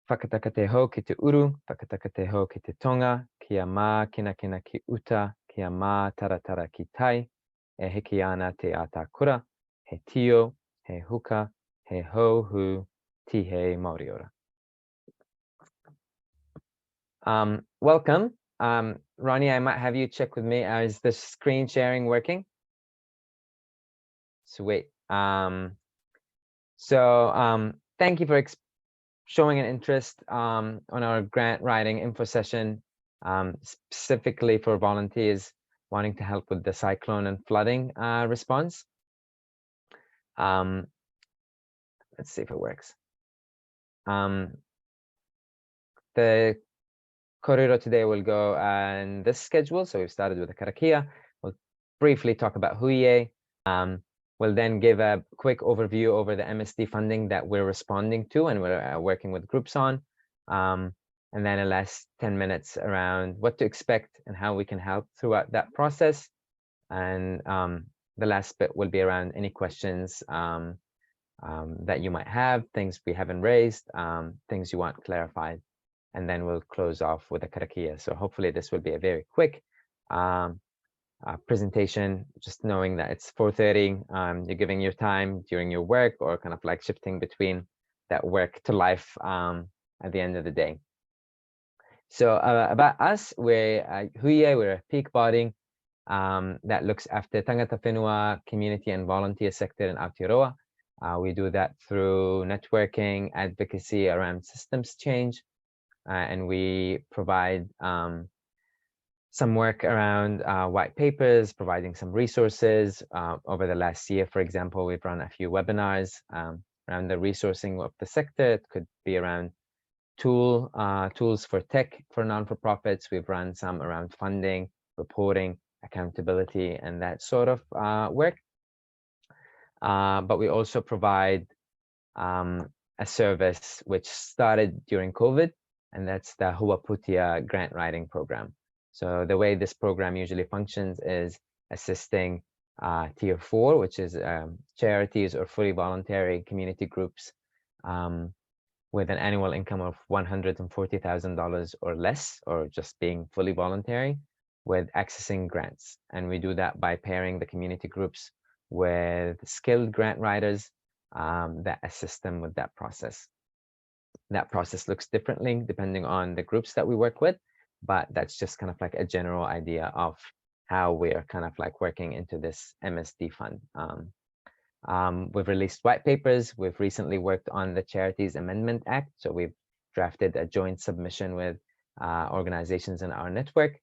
whakataka te ho ki te uru, whakataka te ho ki te tonga, kia mā kina kina ki uta, kia mā taratara ki tai, e hiki ana te ata kura, he tio, he huka, he hou tihe Māori ora. Welcome. Ronnie, I might have you check with me. Is the screen sharing working? Sweet. Thank you for showing an interest on our grant writing info session, specifically for volunteers wanting to help with the cyclone and flooding response. Let's see if it works. The korero today will go in this schedule. So we've started with the karakia. We'll briefly talk about Hui E. We'll then give a quick overview over the MSD funding that we're responding to and we're working with groups on. And then the last 10 minutes around what to expect and how we can help throughout that process. And the last bit will be around any questions that you might have, things we haven't raised, things you want clarified. And then we'll close off with a karakia. So hopefully this will be a very quick presentation, just knowing that it's 4:30, you're giving your time during your work or kind of like shifting between that work to life at the end of the day. So about us, we're Hui E, we're a peak body that looks after tangata whenua, community and volunteer sector in Aotearoa. We do that through networking, advocacy around systems change, and we provide some work around white papers, providing some resources. Over the last year, for example, we've run a few webinars around the resourcing of the sector. It could be around tools for tech for non-for-profits. We've run some around funding, reporting, accountability, and that sort of work. But we also provide a service which started during COVID, and that's the pūtea grant writing program. So the way this program usually functions is assisting Tier 4, which is charities or fully voluntary community groups with an annual income of $140,000 or less, or just being fully voluntary, with accessing grants. And we do that by pairing the community groups with skilled grant writers that assist them with that process. That process looks differently depending on the groups that we work with, but that's just kind of like a general idea of how we're kind of like working into this MSD fund. We've released white papers. We've recently worked on the Charities Amendment Act. So we've drafted a joint submission with organizations in our network.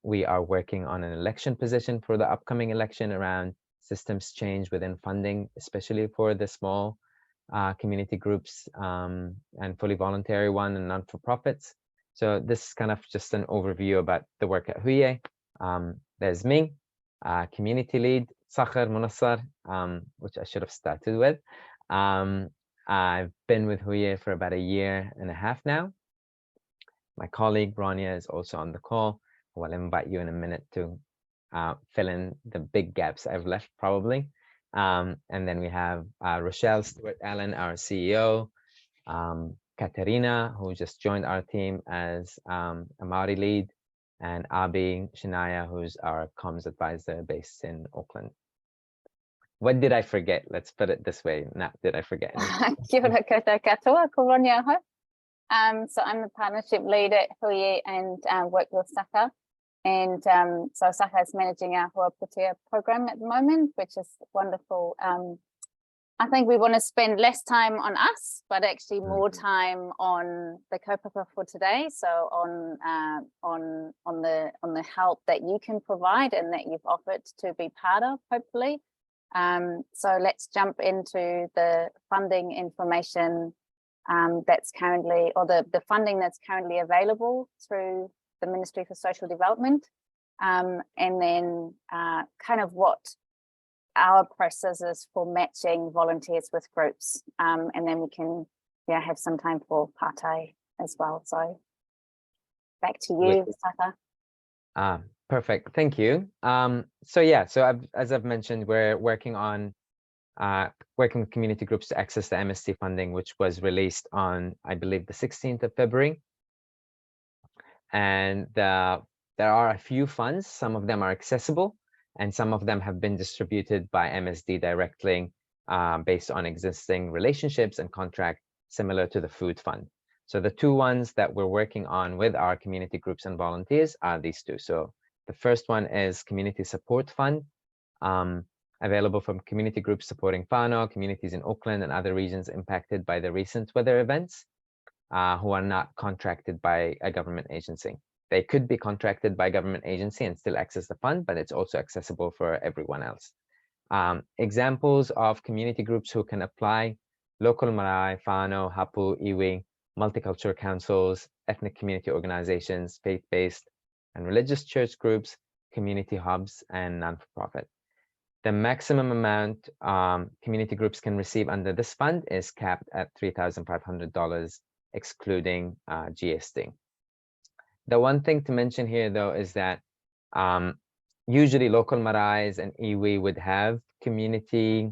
We are working on an election position for the upcoming election around systems change within funding, especially for the small community groups and fully voluntary one and non-for-profits. So this is kind of just an overview about the work at Hui E. There's me, community lead, Sakhar Munassar, which I should have started with. I've been with Hui E for about 1.5 years now. My colleague Rania is also on the call, who I'll invite you in a minute to fill in the big gaps I've left probably. And then we have Rochelle Stewart-Allen, our CEO, Katerina, who just joined our team as a Māori lead, and Abi Shinaya, who's our comms advisor based in Auckland. What did I forget? Let's put it this way. Nat, did I forget anything? Kia ora koutou katoa, ko Ronia ho. So I'm the partnership lead at Hui E and work with Saka. And so Saka is managing our pūtea program at the moment, which is wonderful. I think we want to spend less time on us, but actually more time on the kaupapa for today. So on the help that you can provide and that you've offered to be part of, hopefully. So let's jump into the funding information that's currently, or the funding that's currently available through the Ministry for Social Development, and then kind of what our process is for matching volunteers with groups, and then we can have some time for pātai as well. So back to you, Saka. Perfect, thank you. So as I've mentioned, we're working on working with community groups to access the MSD funding, which was released on, I believe, the 16th of February. And there are a few funds. Some of them are accessible, and some of them have been distributed by MSD directly based on existing relationships and contract similar to the food fund. So the two ones that we're working on with our community groups and volunteers are these two. So the first one is Community Support Fund, available from community groups supporting whānau, communities in Auckland and other regions impacted by the recent weather events, who are not contracted by a government agency. They could be contracted by a government agency and still access the fund, but it's also accessible for everyone else. Examples of community groups who can apply: local marae, whānau, hapu, iwi, multicultural councils, ethnic community organizations, faith-based and religious church groups, community hubs, and non-for-profit. The maximum amount community groups can receive under this fund is capped at $3,500, excluding GST. The one thing to mention here, though, is that usually local maraes and iwi would have community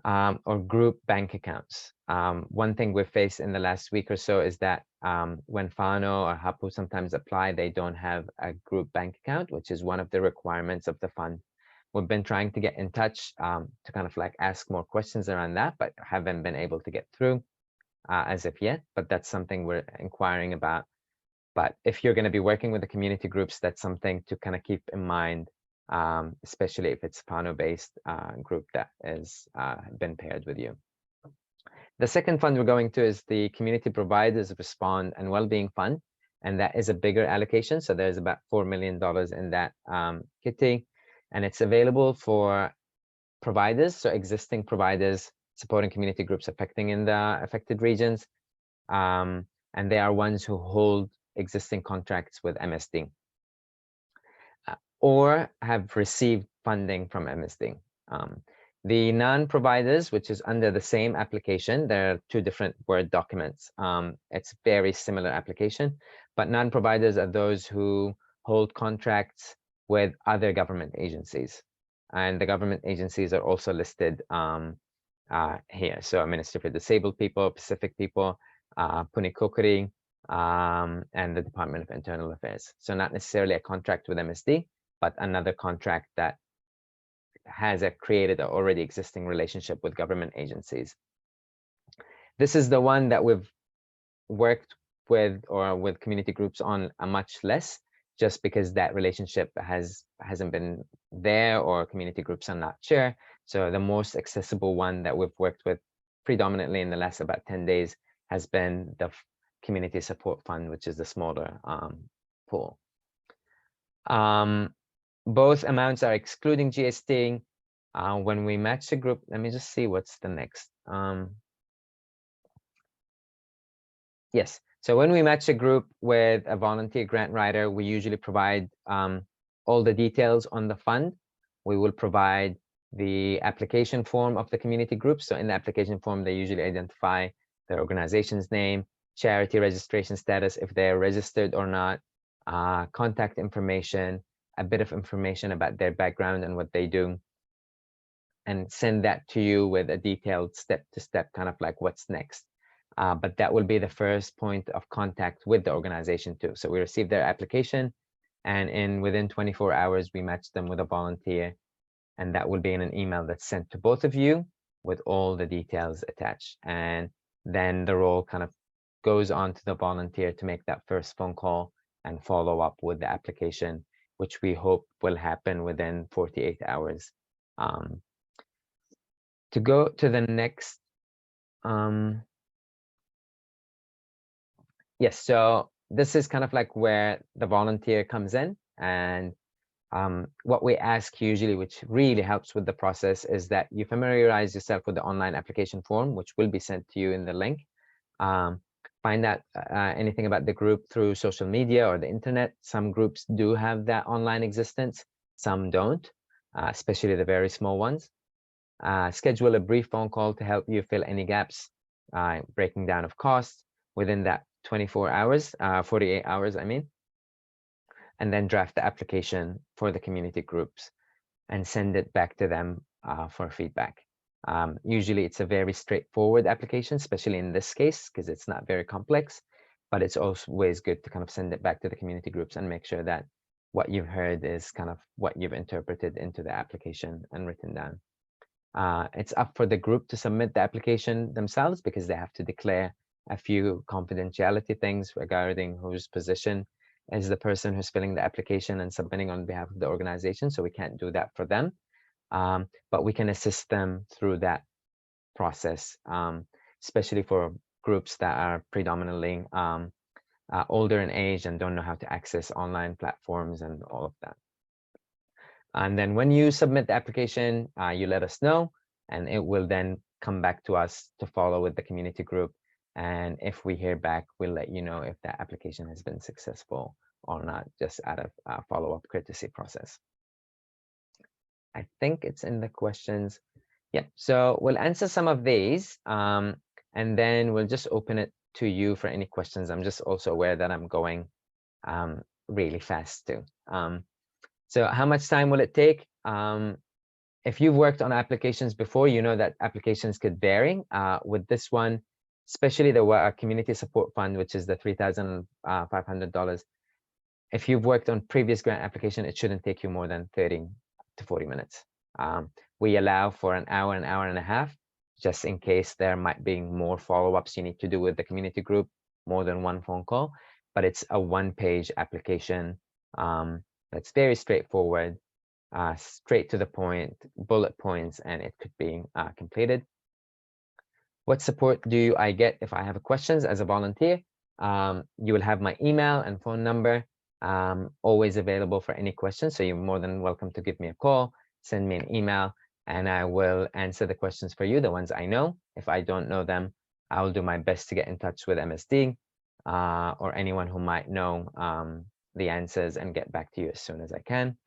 or group bank accounts. One thing we've faced in the last week or so is that when whānau or hapu sometimes apply, they don't have a group bank account, which is one of the requirements of the fund. We've been trying to get in touch to kind of like ask more questions around that, but haven't been able to get through as of yet. But that's something we're inquiring about. But if you're going to be working with the community groups, that's something to kind of keep in mind, especially if it's whānau-based group that has been paired with you. The second fund we're going to is the Community Providers Respond and Wellbeing Fund, and that is a bigger allocation. So there's about $4 million in that kitty, and it's available for providers, so existing providers supporting community groups in the affected regions, and they are ones who hold existing contracts with MSD or have received funding from MSD. The non-providers, which is under the same application, there are two different Word documents. It's a very similar application, but non-providers are those who hold contracts with other government agencies. And the government agencies are also listed here. So Ministry for Disabled People, Pacific People, Punikokiri, and the Department of Internal Affairs. So not necessarily a contract with MSD, but another contract that has created an already existing relationship with government agencies. This is the one that we've worked with or with community groups on a much less, just because that relationship hasn't been there or community groups are not sure. So the most accessible one that we've worked with predominantly in the last about 10 days has been the Community Support Fund, which is the smaller pool. Both amounts are excluding GST. When we match the group, let me just see what's the next. Yes, so when we match a group with a volunteer grant writer, we usually provide all the details on the fund. We will provide the application form of the community group. So in the application form, they usually identify their organization's name, charity registration status, if they're registered or not, contact information, a bit of information about their background and what they do, and send that to you with a detailed step-to-step kind of like what's next. But that will be the first point of contact with the organization too. So we receive their application, and within 24 hours, we match them with a volunteer, and that will be in an email that's sent to both of you with all the details attached. And then the role kind of goes on to the volunteer to make that first phone call and follow up with the application, which we hope will happen within 48 hours. To go to the next, yes, so this is kind of like where the volunteer comes in, and what we ask usually, which really helps with the process, is that you familiarize yourself with the online application form, which will be sent to you in the link. Find out anything about the group through social media or the internet. Some groups do have that online existence, some don't, especially the very small ones. Schedule a brief phone call to help you fill any gaps, breaking down of costs within that 24 hours, 48 hours, I mean, and then draft the application for the community groups and send it back to them for feedback. Usually it's a very straightforward application, especially in this case, because it's not very complex, but it's always good to kind of send it back to the community groups and make sure that what you've heard is kind of what you've interpreted into the application and written down. It's up for the group to submit the application themselves because they have to declare a few confidentiality things regarding whose position is the person who's filling the application and submitting on behalf of the organization. So we can't do that for them, but we can assist them through that process, especially for groups that are predominantly older in age and don't know how to access online platforms and all of that. And then when you submit the application, you let us know, and it will then come back to us to follow with the community group. And if we hear back, we'll let you know if that application has been successful or not, just out of follow-up courtesy process. I think it's in the questions. Yeah, so we'll answer some of these, and then we'll just open it to you for any questions. I'm just also aware that I'm going really fast too. So how much time will it take? If you've worked on applications before, you know that applications could vary. With this one, especially the community support fund, which is the $3,500. If you've worked on previous grant application, it shouldn't take you more than 30 to 40 minutes. We allow for an hour and a half, just in case there might be more follow-ups you need to do with the community group, more than one phone call. But it's a one-page application that's very straightforward, straight to the point, bullet points, and it could be completed. What support do I get if I have questions as a volunteer? You will have my email and phone number, always available for any questions. So you're more than welcome to give me a call, send me an email, and I will answer the questions for you, the ones I know. If I don't know them, I will do my best to get in touch with MSD or anyone who might know the answers and get back to you as soon as I can.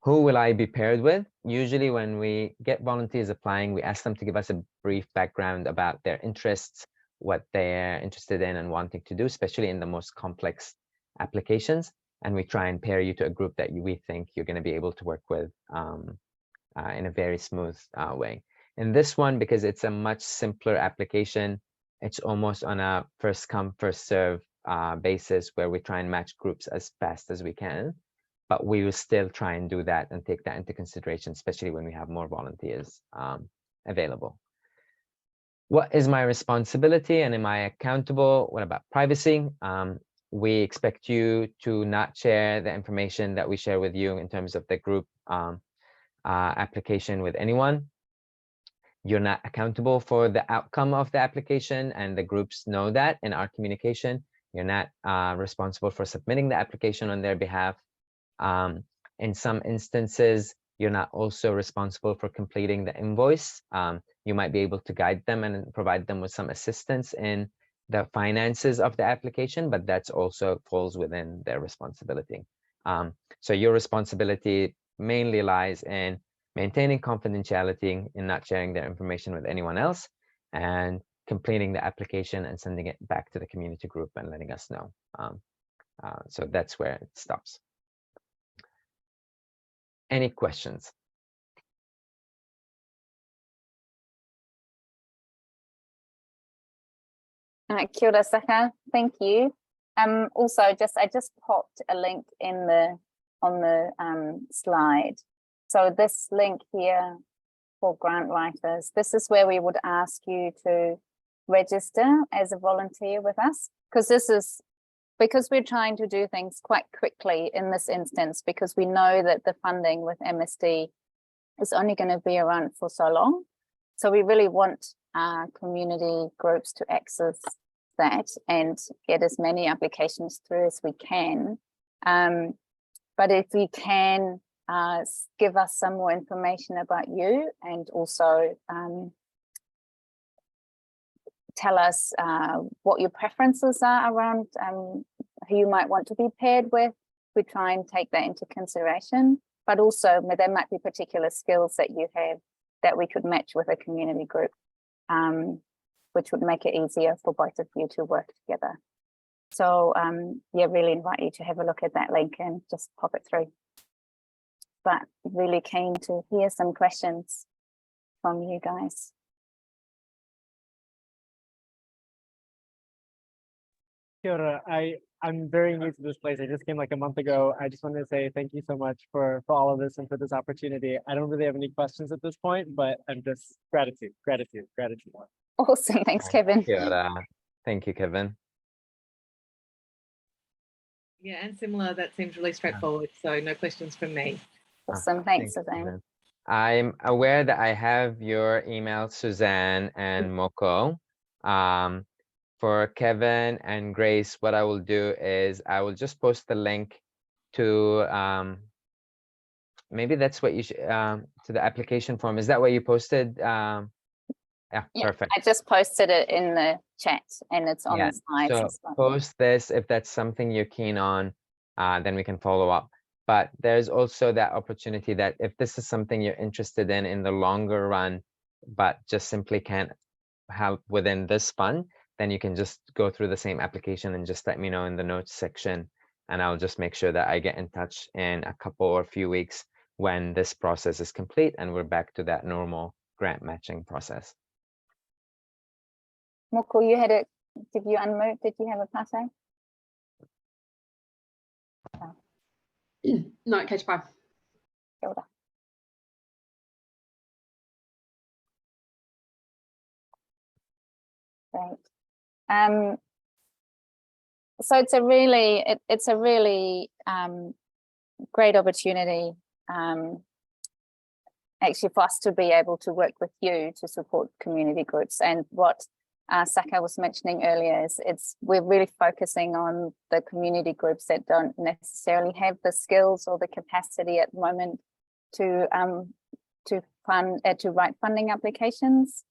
Who will I be paired with? Usually when we get volunteers applying, we ask them to give us a brief background about their interests, what they're interested in and wanting to do, especially in the most complex applications. And we try and pair you to a group that we think you're going to be able to work with in a very smooth way. In this one, because it's a much simpler application, it's almost on a first come, first serve basis where we try and match groups as fast as we can. But we will still try and do that and take that into consideration, especially when we have more volunteers available. What is my responsibility and am I accountable? What about privacy? We expect you to not share the information that we share with you in terms of the group application with anyone. You're not accountable for the outcome of the application, and the groups know that in our communication. You're not responsible for submitting the application on their behalf. In some instances, you're not also responsible for completing the invoice. You might be able to guide them and provide them with some assistance in the finances of the application, but that's also falls within their responsibility. So your responsibility mainly lies in maintaining confidentiality, in not sharing their information with anyone else, and completing the application and sending it back to the community group and letting us know. So that's where it stops. Any questions? Kia ora, Saka. Thank you. Also, I just popped a link in on the slide. So this link here for grant writers, this is where we would ask you to register as a volunteer with us, because we're trying to do things quite quickly in this instance, because we know that the funding with MSD is only going to be around for so long. So we really want our community groups to access that and get as many applications through as we can. But if you can give us some more information about you, and also tell us what your preferences are around who you might want to be paired with. We try and take that into consideration, but also there might be particular skills that you have that we could match with a community group, which would make it easier for both of you to work together. So yeah, really invite you to have a look at that link and just pop it through. But really keen to hear some questions. from you guys. Kia ora. I'm very new to this place. I just came like a month ago. I just wanted to say thank you so much for all of this and for this opportunity. I don't really have any questions at this point, but I'm just gratitude. Awesome. Thanks, Kevin. Kia ora. Thank you, Kevin. Yeah, and similar, that seems really straightforward. So no questions from me. Awesome. Thanks, Thank you, Suzanne. Kevin. I'm aware that I have your email, Suzanne and Moko. For Kevin and Grace, what I will do is I will just post the link to maybe that's what you should to the application form. Is that what you posted? Yeah, perfect. I just posted it in the chat and it's on the slides. So as well. post this if that's something you're keen on, then we can follow up. But there's also that opportunity that if this is something you're interested in the longer run, but just simply can't help within this fund, then you can just go through the same application and just let me know in the notes section. And I'll just make sure that I get in touch in a couple or few weeks when this process is complete and we're back to that normal grant matching process. Moko, did you unmute? Did you have a pate? No, catch bar. Kia ora. Great. So it's a really great opportunity actually for us to be able to work with you to support community groups. And what Saka was mentioning earlier is we're really focusing on the community groups that don't necessarily have the skills or the capacity at the moment to write funding applications.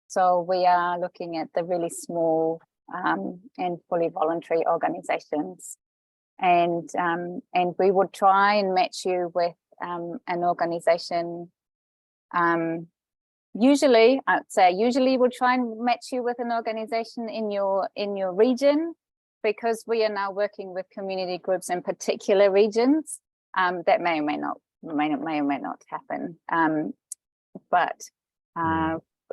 So we are looking at the really small and fully voluntary organizations, and we would try and match you with an organization. Usually we'll try and match you with an organization in your region, because we are now working with community groups in particular regions. That may or may not happen.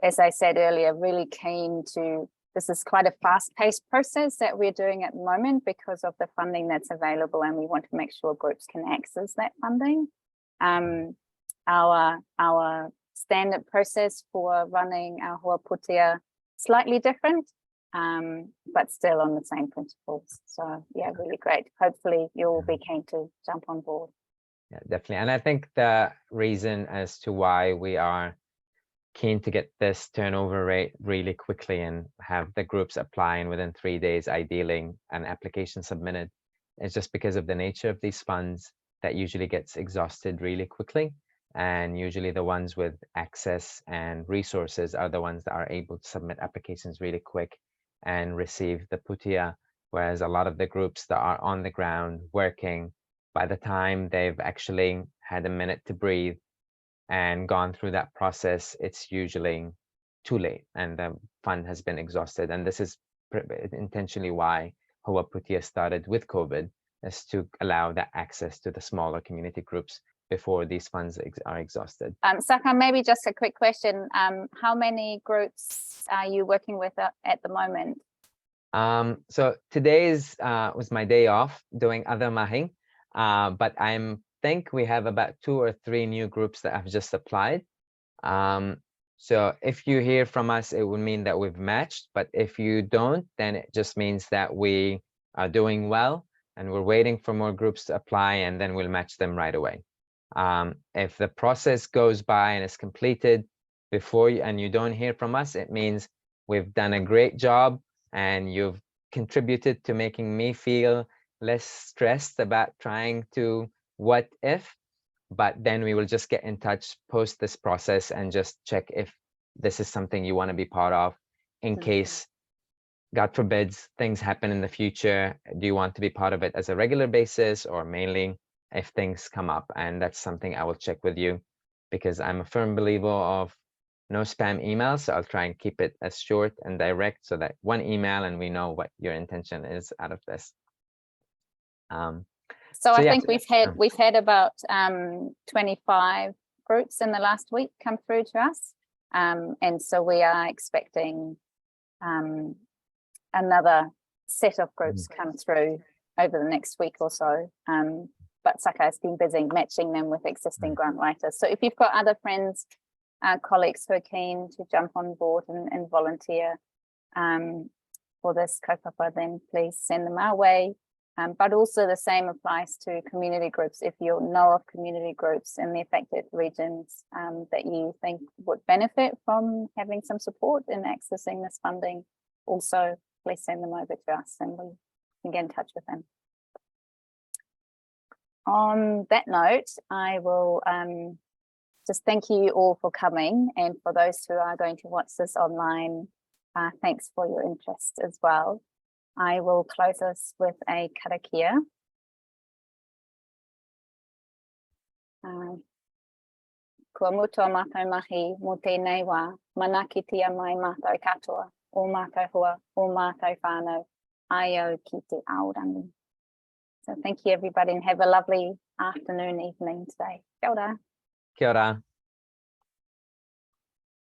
As I said earlier, really keen to. This is quite a fast-paced process that we're doing at the moment because of the funding that's available, and we want to make sure groups can access that funding. Our standard process for running our Hoa pūtea slightly different, but still on the same principles. So yeah, really great. Hopefully you'll be keen to jump on board. Yeah, definitely. And I think the reason as to why we are keen to get this turnover rate really quickly and have the groups applying within 3 days, ideally an application submitted, is just because of the nature of these funds that usually gets exhausted really quickly. And usually the ones with access and resources are the ones that are able to submit applications really quick and receive the pūtea, whereas a lot of the groups that are on the ground working, by the time they've actually had a minute to breathe and gone through that process, it's usually too late and the fund has been exhausted. And this is intentionally why Hoa pūtea started with COVID, is to allow that access to the smaller community groups before these funds are exhausted. Saka, maybe just a quick question. How many groups are you working with at the moment? So today's was my day off doing other mahi, but think we have about 2 or 3 new groups that have just applied. So if you hear from us, it would mean that we've matched, but if you don't, then it just means that we are doing well and we're waiting for more groups to apply, and then we'll match them right away. If the process goes by and is completed before you, and you don't hear from us, it means we've done a great job and you've contributed to making me feel less stressed about trying to what if, but then we will just get in touch post this process and just check if this is something you want to be part of in case, God forbids, things happen in the future. Do you want to be part of it as a regular basis or mainly if things come up? And that's something I will check with you, because I'm a firm believer of no spam emails. So I'll try and keep it as short and direct so that one email and we know what your intention is out of this. So I think we've had about 25 groups in the last week come through to us. And so we are expecting another set of groups come through over the next week or so. But Saka has been busy matching them with existing grant writers. So if you've got other friends, colleagues who are keen to jump on board and volunteer for this kaupapa, then please send them our way. But also the same applies to community groups. If you know of community groups in the affected regions that you think would benefit from having some support in accessing this funding, also please send them over to us and we can get in touch with them. On that note, I will just thank you all for coming, and for those who are going to watch this online, thanks for your interest as well. I will close us with a karakia. Kua mutua mātou mahi mō tēnei wā, manakitia mai mātou katoa, o mātou hua, o mātou whānau, ai au ki te aorangi. So thank you everybody and have a lovely afternoon, evening today. Kia ora. Kia ora.